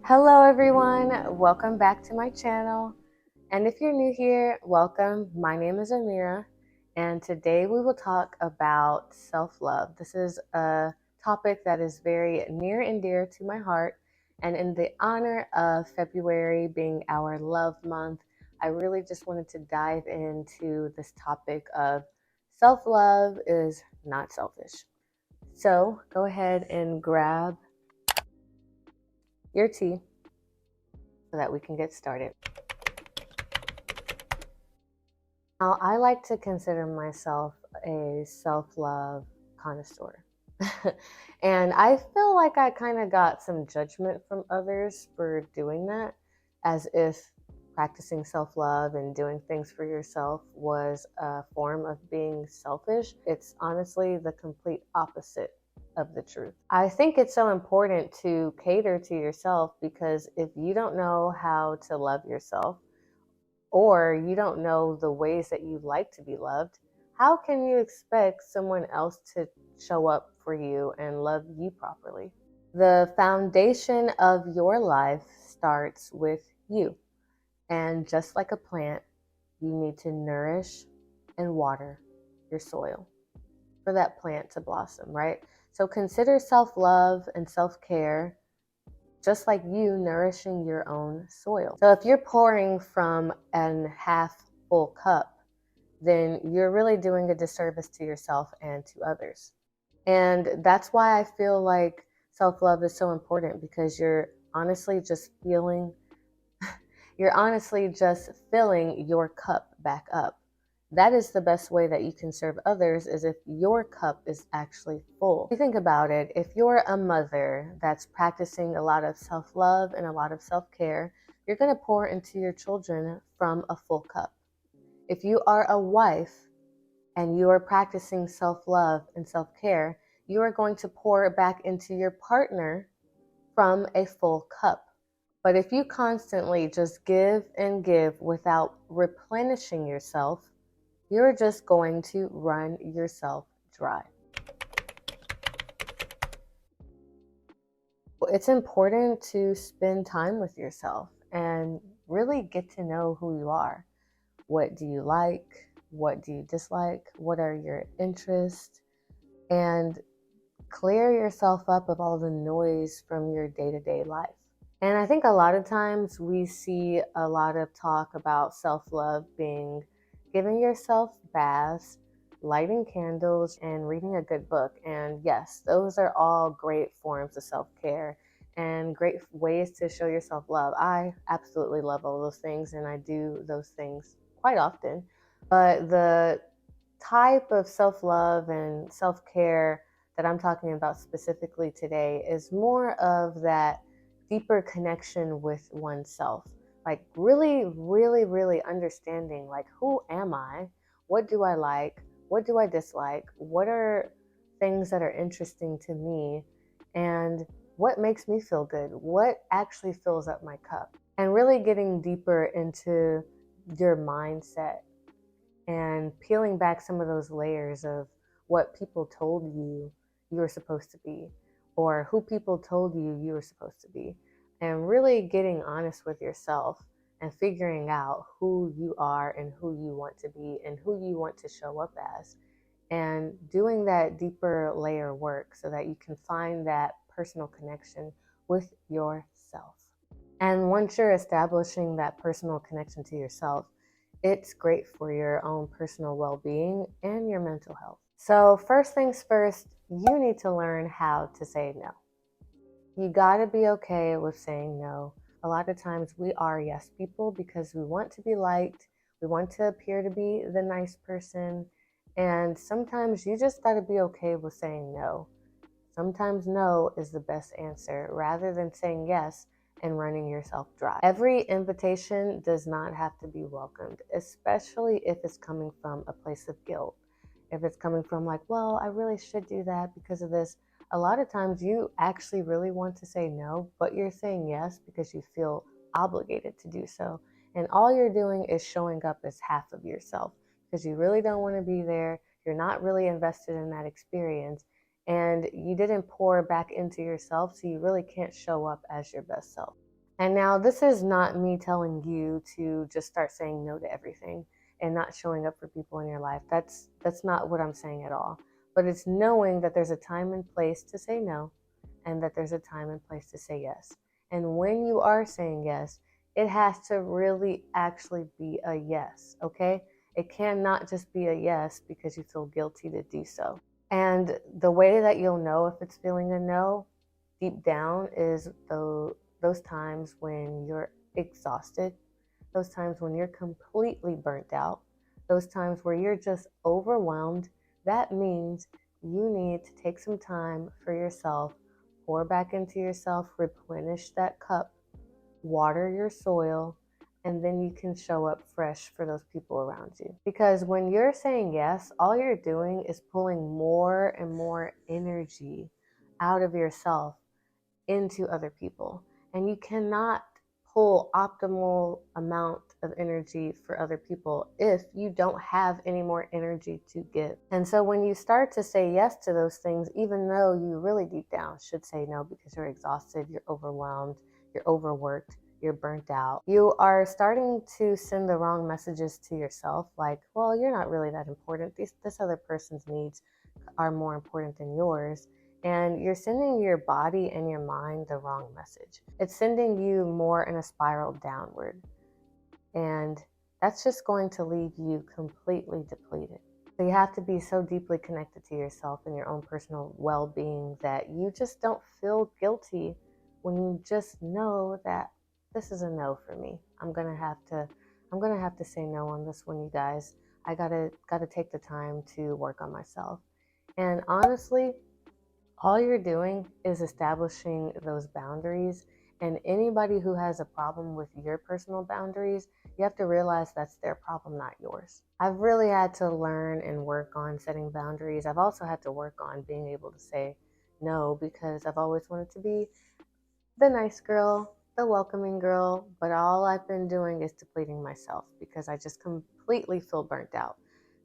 Hello everyone, welcome back to my channel. And if you're new here, welcome. My name is Amira, and today we will talk about self-love. This is a topic that is very near and dear to my heart. And in the honor of February being our love month, I really just wanted to dive into this topic of self-love is not selfish. So go ahead and grab your tea so that we can get started. Now, I like to consider myself a self-love connoisseur. And I feel like I kind of got some judgment from others for doing that, as if practicing self-love and doing things for yourself was a form of being selfish. It's honestly the complete opposite of the truth. I think it's so important to cater to yourself, because if you don't know how to love yourself, or you don't know the ways that you like to be loved, how can you expect someone else to show up for you and love you properly? The foundation of your life starts with you. And just like a plant, you need to nourish and water your soil for that plant to blossom, right? So consider self-love and self-care just like you nourishing your own soil. So if you're pouring from an half full cup, then you're really doing a disservice to yourself and to others. And that's why I feel like self-love is so important, because you're honestly just filling your cup back up. That is the best way that you can serve others, is if your cup is actually full. If you think about it, if you're a mother that's practicing a lot of self-love and a lot of self-care, you're going to pour into your children from a full cup. If you are a wife and you are practicing self-love and self-care, you are going to pour back into your partner from a full cup. But if you constantly just give and give without replenishing yourself, you're just going to run yourself dry. It's important to spend time with yourself and really get to know who you are. What do you like? What do you dislike? What are your interests? And clear yourself up of all the noise from your day-to-day life. And I think a lot of times we see a lot of talk about self-love being giving yourself baths, lighting candles, and reading a good book. And yes, those are all great forms of self-care and great ways to show yourself love. I absolutely love all those things, and I do those things quite often. But the type of self-love and self-care that I'm talking about specifically today is more of that deeper connection with oneself. Like really, really, really understanding, like, who am I? What do I like? What do I dislike? What are things that are interesting to me? And what makes me feel good? What actually fills up my cup? And really getting deeper into your mindset and peeling back some of those layers of what people told you you were supposed to be, or who people told you you were supposed to be, and really getting honest with yourself and figuring out who you are and who you want to be and who you want to show up as, and doing that deeper layer work so that you can find that personal connection with yourself. And once you're establishing that personal connection to yourself, it's great for your own personal well-being and your mental health. So first things first, you need to learn how to say no. You gotta be okay with saying no. A lot of times we are yes people because we want to be liked, we want to appear to be the nice person, and sometimes you just gotta be okay with saying no. Sometimes no is the best answer, rather than saying yes and running yourself dry. Every invitation does not have to be welcomed, especially if it's coming from a place of guilt. If it's coming from like, well, I really should do that because of this. A lot of times you actually really want to say no, but you're saying yes because you feel obligated to do so. And all you're doing is showing up as half of yourself because you really don't want to be there. You're not really invested in that experience, and you didn't pour back into yourself, so you really can't show up as your best self. And now this is not me telling you to just start saying no to everything and not showing up for people in your life. That's not what I'm saying at all. But it's knowing that there's a time and place to say no and that there's a time and place to say yes. And when you are saying yes, it has to really actually be a yes, okay? It cannot just be a yes because you feel guilty to do so. And the way that you'll know if it's feeling a no deep down is those times when you're exhausted, those times when you're completely burnt out, those times where you're just overwhelmed. That means you need to take some time for yourself, pour back into yourself, replenish that cup, water your soil, and then you can show up fresh for those people around you. Because when you're saying yes, all you're doing is pulling more and more energy out of yourself into other people. And you cannot pull optimal amount of energy for other people if you don't have any more energy to give. And so when you start to say yes to those things, even though you really deep down should say no because you're exhausted, you're overwhelmed, you're overworked, you're burnt out, you are starting to send the wrong messages to yourself, like, well, you're not really that important. This other person's needs are more important than yours. And you're sending your body and your mind the wrong message. It's sending you more in a spiral downward. And that's just going to leave you completely depleted. So you have to be so deeply connected to yourself and your own personal well-being that you just don't feel guilty when you just know that this is a no for me. I'm gonna have to say no on this one, you guys. I gotta take the time to work on myself. And honestly, all you're doing is establishing those boundaries. And anybody who has a problem with your personal boundaries, you have to realize that's their problem, not yours. I've really had to learn and work on setting boundaries. I've also had to work on being able to say no because I've always wanted to be the nice girl, the welcoming girl, but all I've been doing is depleting myself because I just completely feel burnt out.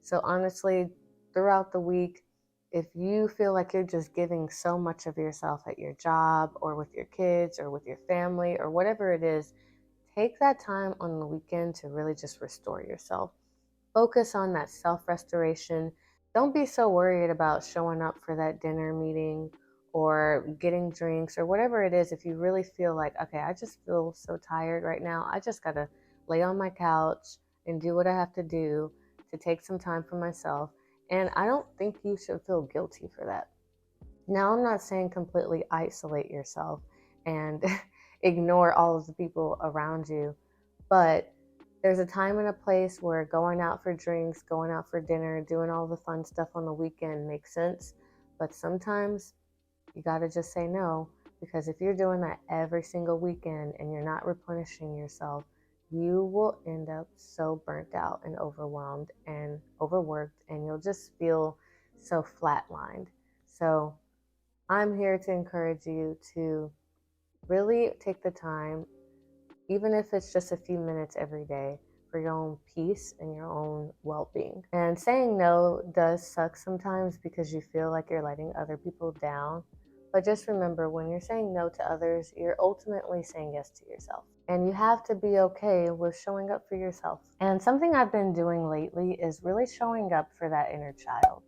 So honestly, throughout the week, if you feel like you're just giving so much of yourself at your job or with your kids or with your family or whatever it is, take that time on the weekend to really just restore yourself. Focus on that self restoration. Don't be so worried about showing up for that dinner meeting or getting drinks or whatever it is. If you really feel like, okay, I just feel so tired right now, I just got to lay on my couch and do what I have to do to take some time for myself. And I don't think you should feel guilty for that. Now, I'm not saying completely isolate yourself and ignore all of the people around you, but there's a time and a place where going out for drinks, going out for dinner, doing all the fun stuff on the weekend makes sense. But sometimes you got to just say no, because if you're doing that every single weekend and you're not replenishing yourself, you will end up so burnt out and overwhelmed and overworked, and you'll just feel so flatlined. So I'm here to encourage you to really take the time, even if it's just a few minutes every day, for your own peace and your own well being. And saying no does suck sometimes because you feel like you're letting other people down. But just remember, when you're saying no to others, you're ultimately saying yes to yourself. And you have to be okay with showing up for yourself. And something I've been doing lately is really showing up for that inner child.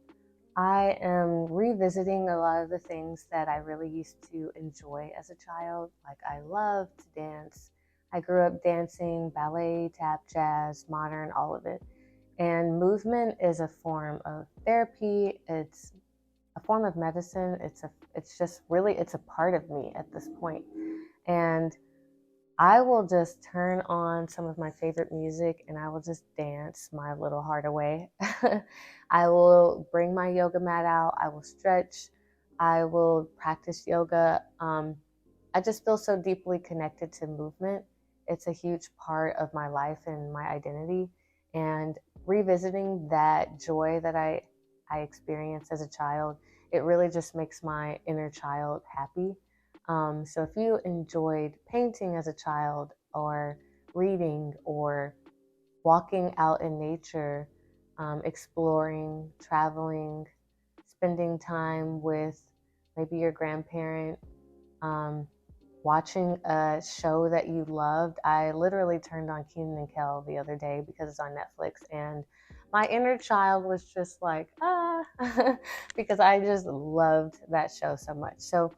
I am revisiting a lot of the things that I really used to enjoy as a child. Like, I loved to dance. I grew up dancing, ballet, tap, jazz, modern, all of it. And movement is a form of therapy. It's a form of medicine. It's a part of me at this point. And I will just turn on some of my favorite music and I will just dance my little heart away. I will bring my yoga mat out. I will stretch. I will practice yoga. I just feel so deeply connected to movement. It's a huge part of my life and my identity. And revisiting that joy that I experienced as a child, it really just makes my inner child happy. So if you enjoyed painting as a child, or reading, or walking out in nature, exploring, traveling, spending time with maybe your grandparent, um, watching a show that you loved. I literally turned on Keenan and Kel the other day because it's on Netflix, and my inner child was just like, because I just loved that show so much. So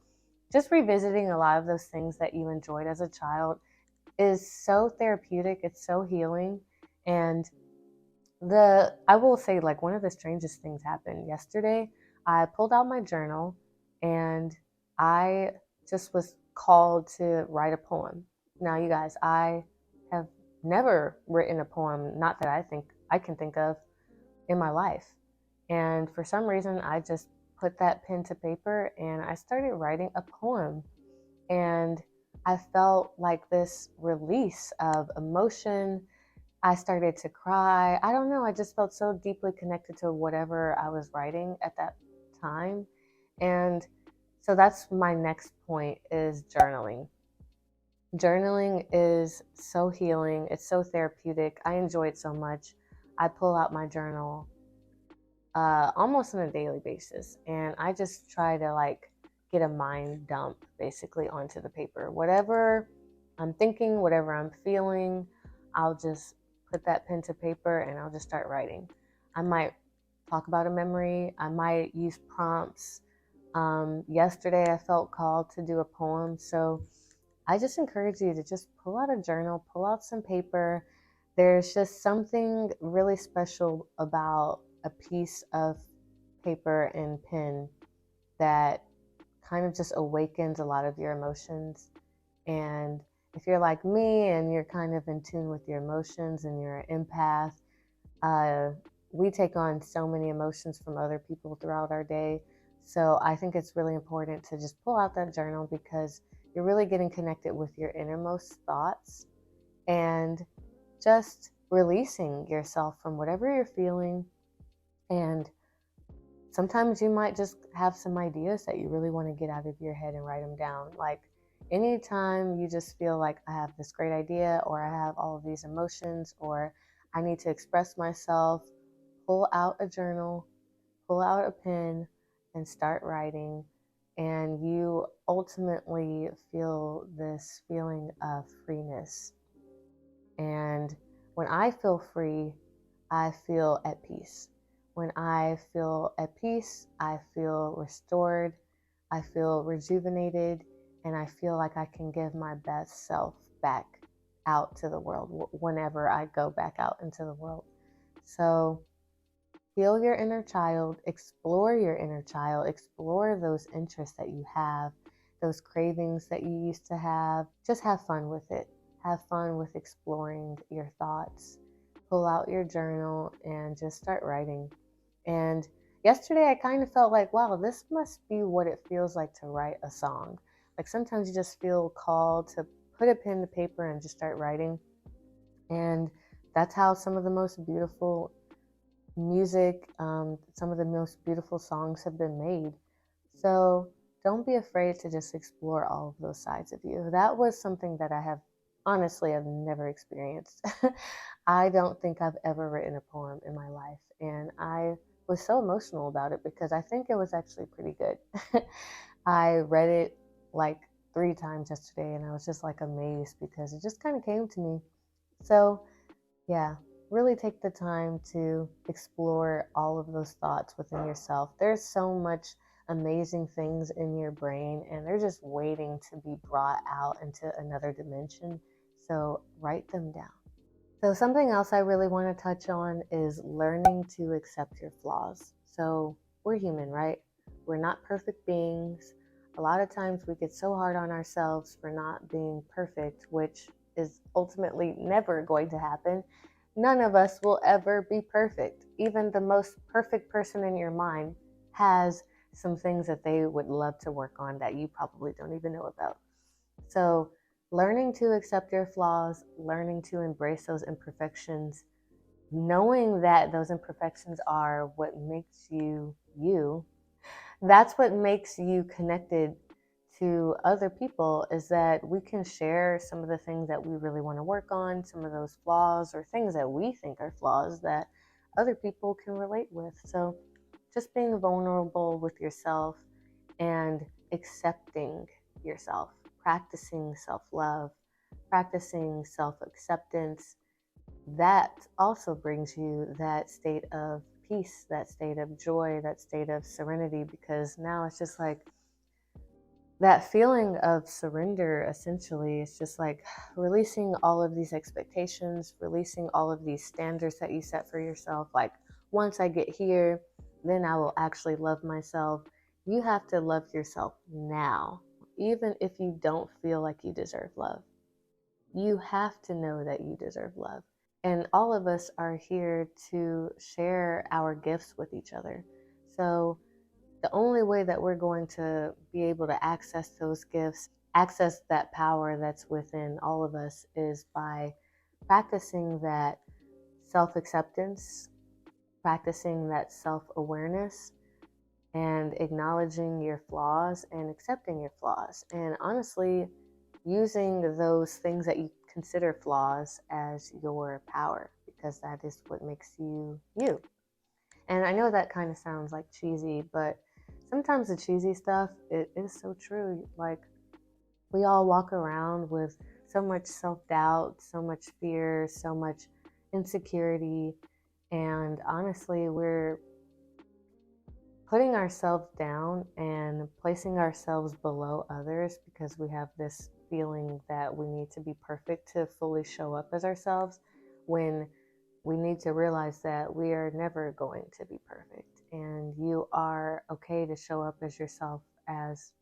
just revisiting a lot of those things that you enjoyed as a child is so therapeutic. It's so healing. And I will say, like, one of the strangest things happened yesterday. I pulled out my journal and I just was called to write a poem. Now, you guys, I have never written a poem, not that I can think of in my life. And for some reason, I just put that pen to paper and I started writing a poem. And I felt like this release of emotion. I started to cry. I don't know. I just felt so deeply connected to whatever I was writing at that time. And so that's my next point is journaling. Journaling is so healing. It's so therapeutic. I enjoy it so much. I pull out my journal almost on a daily basis, and I just try to like get a mind dump basically onto the paper. Whatever I'm thinking, whatever I'm feeling, I'll just put that pen to paper and I'll just start writing. I might talk about a memory. I might use prompts. Yesterday I felt called to do a poem, so I just encourage you to just pull out a journal, pull out some paper. There's just something really special about a piece of paper and pen that kind of just awakens a lot of your emotions. And if you're like me and you're kind of in tune with your emotions and you're an empath, we take on so many emotions from other people throughout our day. So I think it's really important to just pull out that journal because you're really getting connected with your innermost thoughts and just releasing yourself from whatever you're feeling. And sometimes you might just have some ideas that you really want to get out of your head and write them down. Like anytime you just feel like I have this great idea or I have all of these emotions or I need to express myself, pull out a journal, pull out a pen, and start writing. And you ultimately feel this feeling of freeness. And when I feel free, I feel at peace. When I feel at peace, I feel restored, I feel rejuvenated, and I feel like I can give my best self back out to the world whenever I go back out into the world. So feel your inner child, explore your inner child, explore those interests that you have, those cravings that you used to have. Just have fun with it. Have fun with exploring your thoughts. Pull out your journal and just start writing. And yesterday I kind of felt like, wow, this must be what it feels like to write a song. Like sometimes you just feel called to put a pen to paper and just start writing. And that's how some of the most beautiful music, some of the most beautiful songs have been made. So don't be afraid to just explore all of those sides of you. That was something that I've never experienced. I don't think I've ever written a poem in my life. And I was so emotional about it because I think it was actually pretty good. I read it like 3 times yesterday and I was just like amazed because it just kind of came to me. So yeah, really take the time to explore all of those thoughts within yourself. There's so much amazing things in your brain and they're just waiting to be brought out into another dimension. So write them down. So something else I really want to touch on is learning to accept your flaws. So we're human, right? We're not perfect beings. A lot of times we get so hard on ourselves for not being perfect, which is ultimately never going to happen. None of us will ever be perfect. Even the most perfect person in your mind has some things that they would love to work on that you probably don't even know about. So learning to accept your flaws, learning to embrace those imperfections, knowing that those imperfections are what makes you you, that's what makes you connected to other people, is that we can share some of the things that we really want to work on, some of those flaws or things that we think are flaws that other people can relate with. So just being vulnerable with yourself and accepting yourself practicing self-love, practicing self-acceptance, that also brings you that state of peace, that state of joy, that state of serenity, because now it's just like that feeling of surrender. Essentially, it's just like releasing all of these expectations, releasing all of these standards that you set for yourself. Like, once I get here, then I will actually love myself. You have to love yourself now, even if you don't feel like you deserve love. You have to know that you deserve love. And all of us are here to share our gifts with each other. So the only way that we're going to be able to access those gifts, access that power that's within all of us, is by practicing that self-acceptance, practicing that self-awareness, and acknowledging your flaws and accepting your flaws. And honestly, using those things that you consider flaws as your power, because that is what makes you you. And I know that kind of sounds like cheesy, but sometimes the cheesy stuff, it is so true. Like, we all walk around with so much self-doubt, so much fear, so much insecurity, and honestly, we're putting ourselves down and placing ourselves below others because we have this feeling that we need to be perfect to fully show up as ourselves, when we need to realize that we are never going to be perfect, and you are okay to show up as yourself as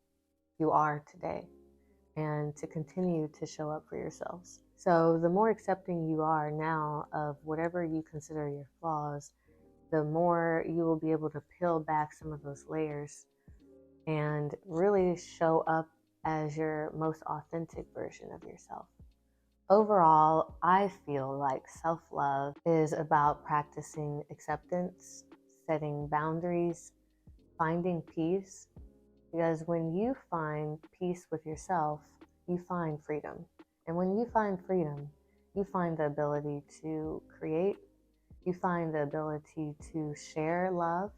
you are today, and to continue to show up for yourselves. So the more accepting you are now of whatever you consider your flaws, the more you will be able to peel back some of those layers and really show up as your most authentic version of yourself. Overall, I feel like self-love is about practicing acceptance, setting boundaries, finding peace, because when you find peace with yourself, you find freedom. And when you find freedom, you find the ability to create, you find the ability to share love,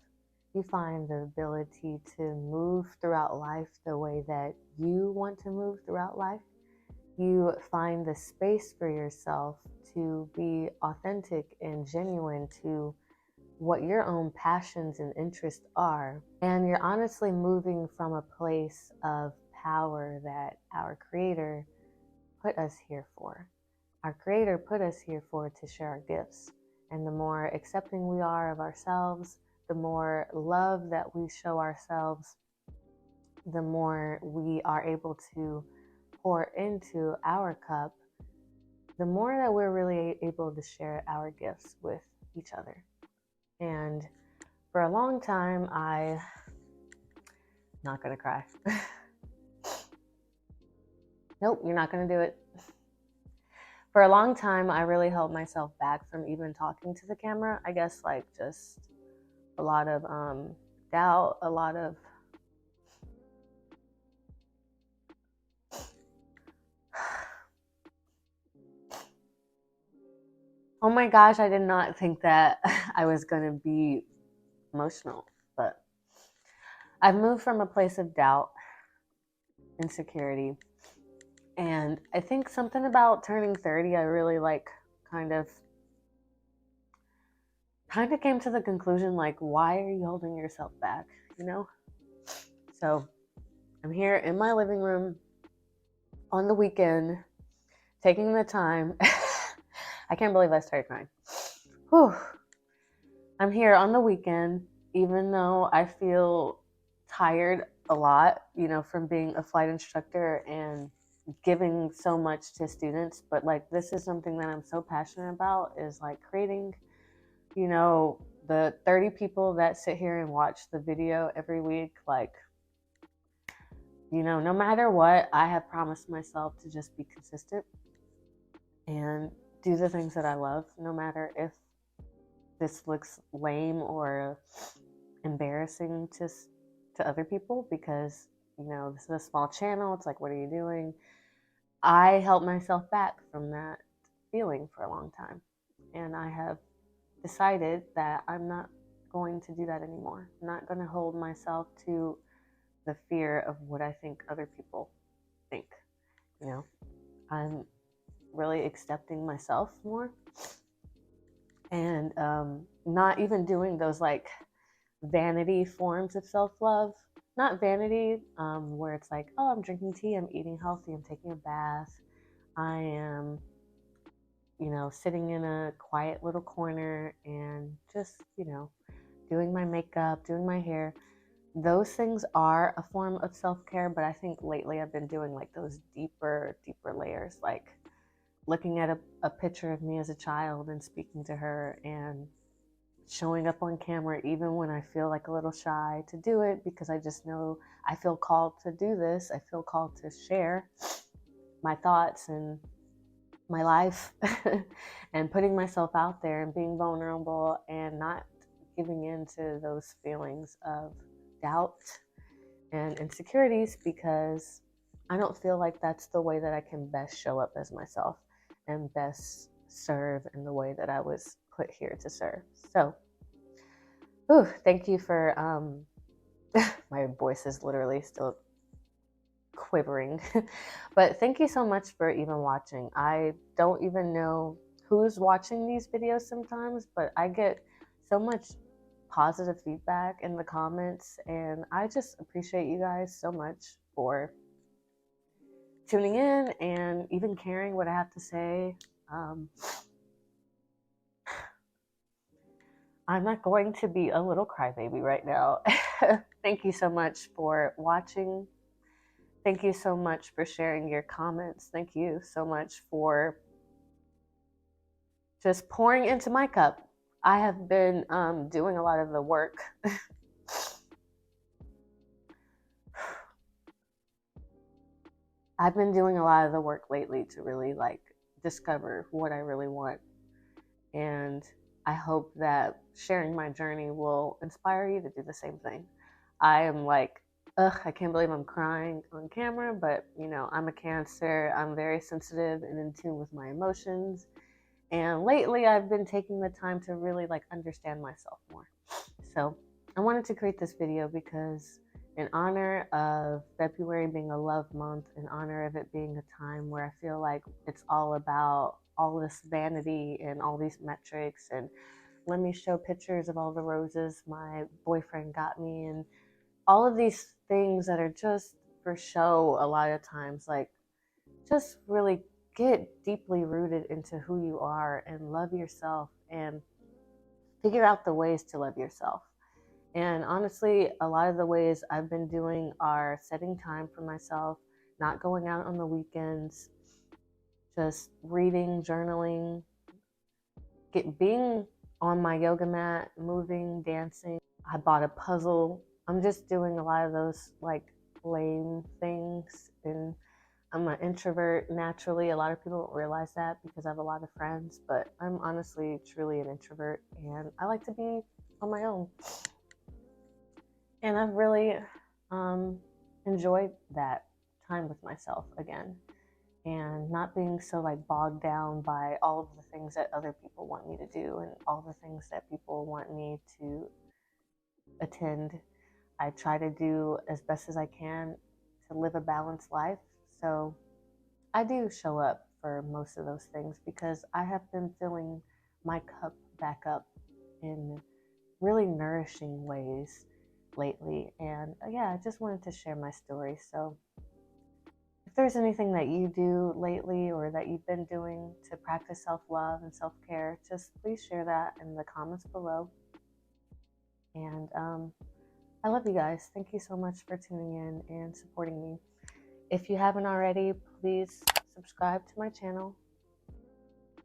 you find the ability to move throughout life the way that you want to move throughout life. You find the space for yourself to be authentic and genuine to what your own passions and interests are. And you're honestly moving from a place of power that our Creator put us here for. Our Creator put us here for to share our gifts. And the more accepting we are of ourselves, the more love that we show ourselves, the more we are able to pour into our cup, the more that we're really able to share our gifts with each other. And for a long time, not gonna cry. Nope, you're not gonna do it. For a long time, I really held myself back from even talking to the camera. I guess like just a lot of doubt, a lot of oh my gosh, I did not think that I was gonna be emotional, but I've moved from a place of doubt, insecurity, and I think something about turning 30, I really like kind of came to the conclusion, like, why are you holding yourself back, you know? So I'm here in my living room on the weekend, taking the time. I can't believe I started crying. Whew. I'm here on the weekend, even though I feel tired a lot, you know, from being a flight instructor and giving so much to students. But like, this is something that I'm so passionate about, is like creating, you know, the 30 people that sit here and watch the video every week. Like, you know, no matter what, I have promised myself to just be consistent and do the things that I love, no matter if this looks lame or embarrassing to other people, because, you know, this is a small channel. It's like, what are you doing? I held myself back from that feeling for a long time, and I have decided that I'm not going to do that anymore. I'm not going to hold myself to the fear of what I think other people think. You know, I'm really accepting myself more, and not even doing those like vanity forms of self-love. Not vanity, where it's like, oh, I'm drinking tea, I'm eating healthy, I'm taking a bath, I am, sitting in a quiet little corner and just, doing my makeup, doing my hair. Those things are a form of self-care, but I think lately I've been doing like those deeper layers, like looking at a picture of me as a child and speaking to her, and showing up on camera even when I feel like a little shy to do it, because I just know I feel called to do this. I feel called to share my thoughts and my life and putting myself out there and being vulnerable and not giving in to those feelings of doubt and insecurities, because I don't feel like that's the way that I can best show up as myself and best serve in the way that I was put here to serve. So, thank you for my voice is literally still quivering. But thank you so much for even watching. I don't even know who's watching these videos sometimes, but I get so much positive feedback in the comments, and I just appreciate you guys so much for tuning in and even caring what I have to say. I'm not going to be a little crybaby right now. Thank you so much for watching. Thank you so much for sharing your comments. Thank you so much for just pouring into my cup. I have been doing a lot of the work. I've been doing a lot of the work lately to really like discover what I really want. And I hope that sharing my journey will inspire you to do the same thing. I am like, I can't believe I'm crying on camera, but I'm a Cancer. I'm very sensitive and in tune with my emotions. And lately I've been taking the time to really like understand myself more. So I wanted to create this video because in honor of February being a love month, in honor of it being a time where I feel like it's all about all this vanity and all these metrics, and let me show pictures of all the roses my boyfriend got me, and all of these things that are just for show a lot of times. Like, just really get deeply rooted into who you are and love yourself and figure out the ways to love yourself. And honestly, a lot of the ways I've been doing are setting time for myself, not going out on the weekends, just reading, journaling, being on my yoga mat, moving, dancing. I bought a puzzle. I'm just doing a lot of those like lame things, and I'm an introvert naturally. A lot of people don't realize that because I have a lot of friends, but I'm honestly truly an introvert, and I like to be on my own. And I've really enjoyed that time with myself again, and not being so like bogged down by all of the things that other people want me to do and all the things that people want me to attend. I try to do as best as I can to live a balanced life. So I do show up for most of those things because I have been filling my cup back up in really nourishing ways lately. And yeah, I just wanted to share my story. So if there's anything that you do lately or that you've been doing to practice self-love and self-care, just please share that in the comments below. And I love you guys. Thank you so much for tuning in and supporting me. If you haven't already, please subscribe to my channel.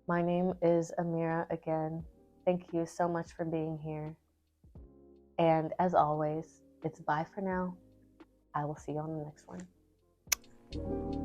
My name is Amira again. Thank you so much for being here. And as always, it's bye for now. I will see you on the next one.